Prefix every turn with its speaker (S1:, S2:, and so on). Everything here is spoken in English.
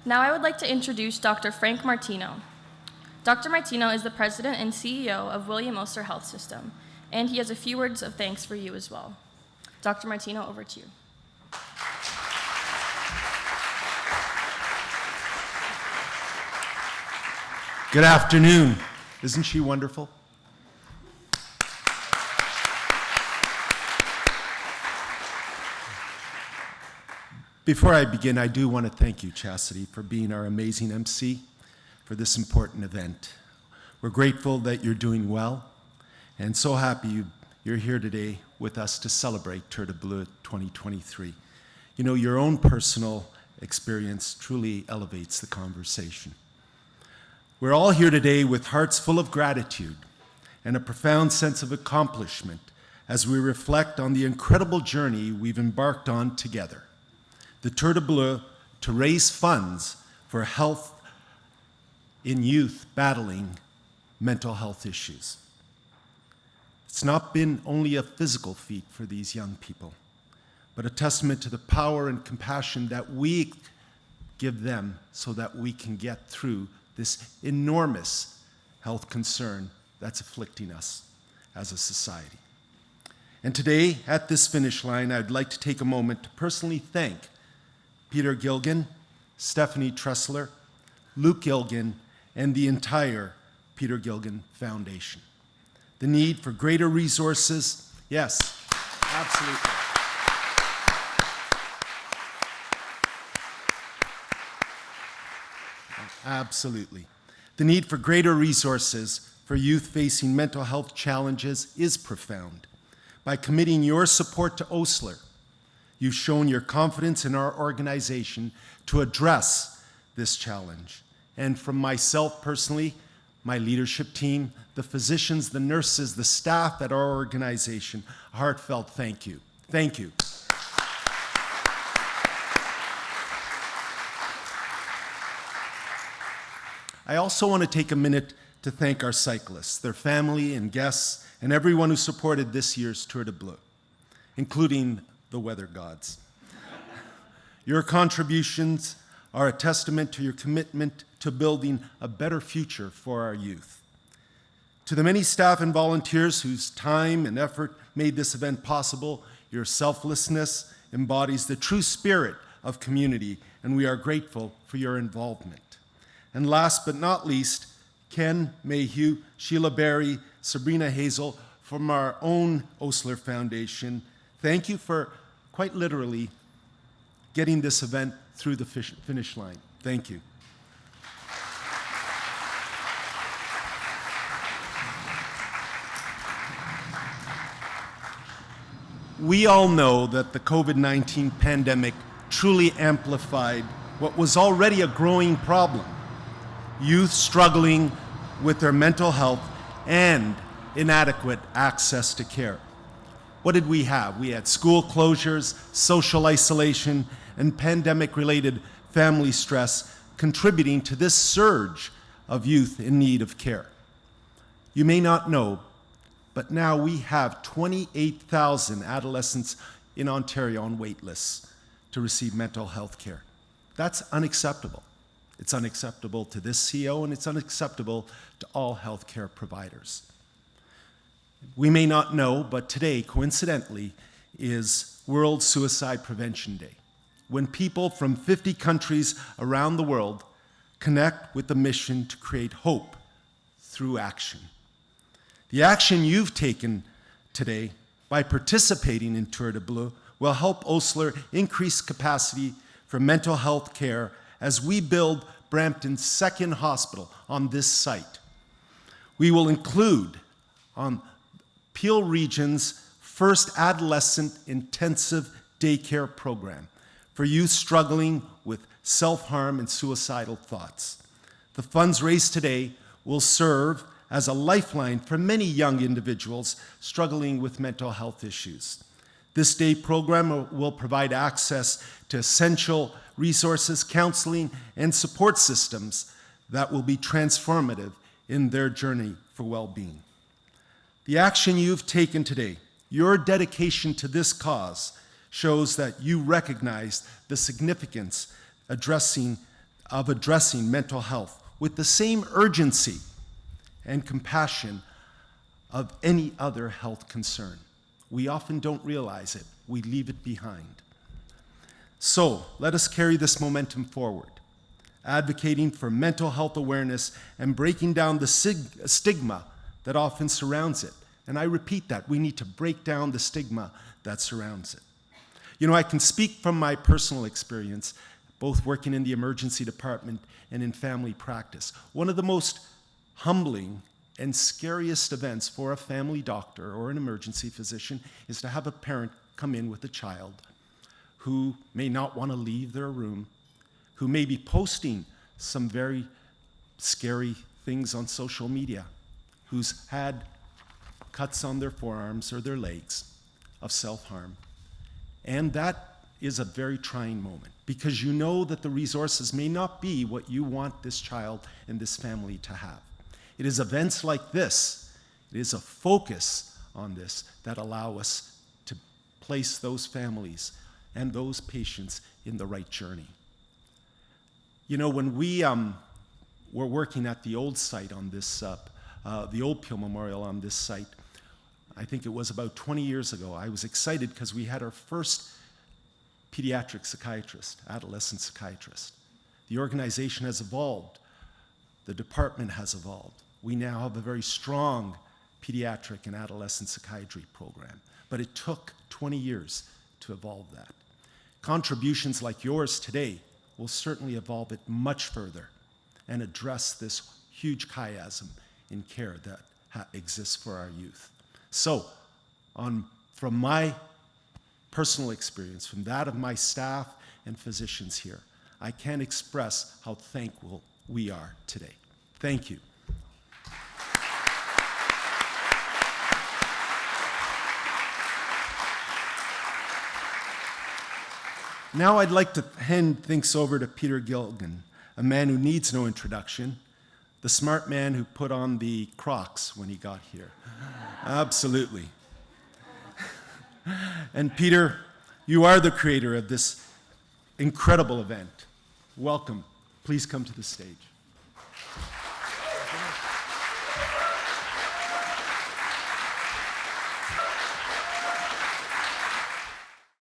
S1: Now I would like to introduce Dr. Frank Martino. Dr. Martino is the president and CEO of William Osler Health System, and he has a few words of thanks for you as well. Dr. Martino, over to you.
S2: Good afternoon. Isn't she wonderful? Before I begin, I do want to thank you, Chastity, for being our amazing MC for this important event. We're grateful that you're doing well, and so happy you're here today with us to celebrate Tour de Bleu 2023. You know, your own personal experience truly elevates the conversation. We're all here today with hearts full of gratitude and a profound sense of accomplishment as we reflect on the incredible journey we've embarked on together. The Tour de Bleu to raise funds for health in youth battling mental health issues. It's not been only a physical feat for these young people, but a testament to the power and compassion that we give them so that we can get through this enormous health concern that's afflicting us as a society. And today, at this finish line, I'd like to take a moment to personally thank Peter Gilgan, Stephanie Tressler, Luke Gilgan, and the entire Peter Gilgan Foundation. The need for greater resources, yes, absolutely. Absolutely. The need for greater resources for youth facing mental health challenges is profound. By committing your support to Osler, you've shown your confidence in our organization to address this challenge. And from myself personally, my leadership team, the physicians, the nurses, the staff at our organization, a heartfelt thank you. Thank you. I also want to take a minute to thank our cyclists, their family and guests, and everyone who supported this year's Tour de Bleu, including the weather gods. Your contributions are a testament to your commitment to building a better future for our youth. To the many staff and volunteers whose time and effort made this event possible, your selflessness embodies the true spirit of community, and we are grateful for your involvement. And last but not least, Ken Mayhew, Sheila Berry, Sabrina Hazel from our own Osler Foundation, thank you for, quite literally, getting this event through the finish line. Thank you. We all know that the COVID-19 pandemic truly amplified what was already a growing problem: youth struggling with their mental health and inadequate access to care. What did we have? We had school closures, social isolation, and pandemic-related family stress contributing to this surge of youth in need of care. You may not know, but now we have 28,000 adolescents in Ontario on wait lists to receive mental health care. That's unacceptable. It's unacceptable to this CEO, and it's unacceptable to all healthcare providers. We may not know, but today, coincidentally, is World Suicide Prevention Day, when people from 50 countries around the world connect with the mission to create hope through action. The action you've taken today by participating in Tour de Bleu will help Osler increase capacity for mental health care as we build Brampton's second hospital on this site. We will include on Peel Region's first adolescent intensive daycare program for youth struggling with self-harm and suicidal thoughts. The funds raised today will serve as a lifeline for many young individuals struggling with mental health issues. This day program will provide access to essential resources, counseling, and support systems that will be transformative in their journey for well-being. The action you've taken today, your dedication to this cause, shows that you recognize the significance of addressing mental health with the same urgency and compassion of any other health concern. We often don't realize it. We leave it behind. So let us carry this momentum forward, advocating for mental health awareness and breaking down the stigma that often surrounds it. And I repeat that, we need to break down the stigma that surrounds it. You know, I can speak from my personal experience, both working in the emergency department and in family practice. One of the most humbling and scariest events for a family doctor or an emergency physician is to have a parent come in with a child who may not want to leave their room, who may be posting some very scary things on social media, who's had cuts on their forearms or their legs of self-harm. And that is a very trying moment because you know that the resources may not be what you want this child and this family to have. It is events like this, it is a focus on this that allow us to place those families and those patients in the right journey. You know, when we were working at the old site on this, the old Peel Memorial on this site, I think it was about 20 years ago, I was excited because we had our first pediatric psychiatrist, adolescent psychiatrist. The organization has evolved. The department has evolved. We now have a very strong pediatric and adolescent psychiatry program, but it took 20 years to evolve that. Contributions like yours today will certainly evolve it much further and address this huge chiasm in care that exists for our youth. So, from my personal experience, from that of my staff and physicians here, I can't express how thankful we are today. Thank you. Now I'd like to hand things over to Peter Gilgan, a man who needs no introduction, the smart man who put on the Crocs when he got here. Absolutely. And Peter, you are the creator of this incredible event. Welcome. Please come to the stage.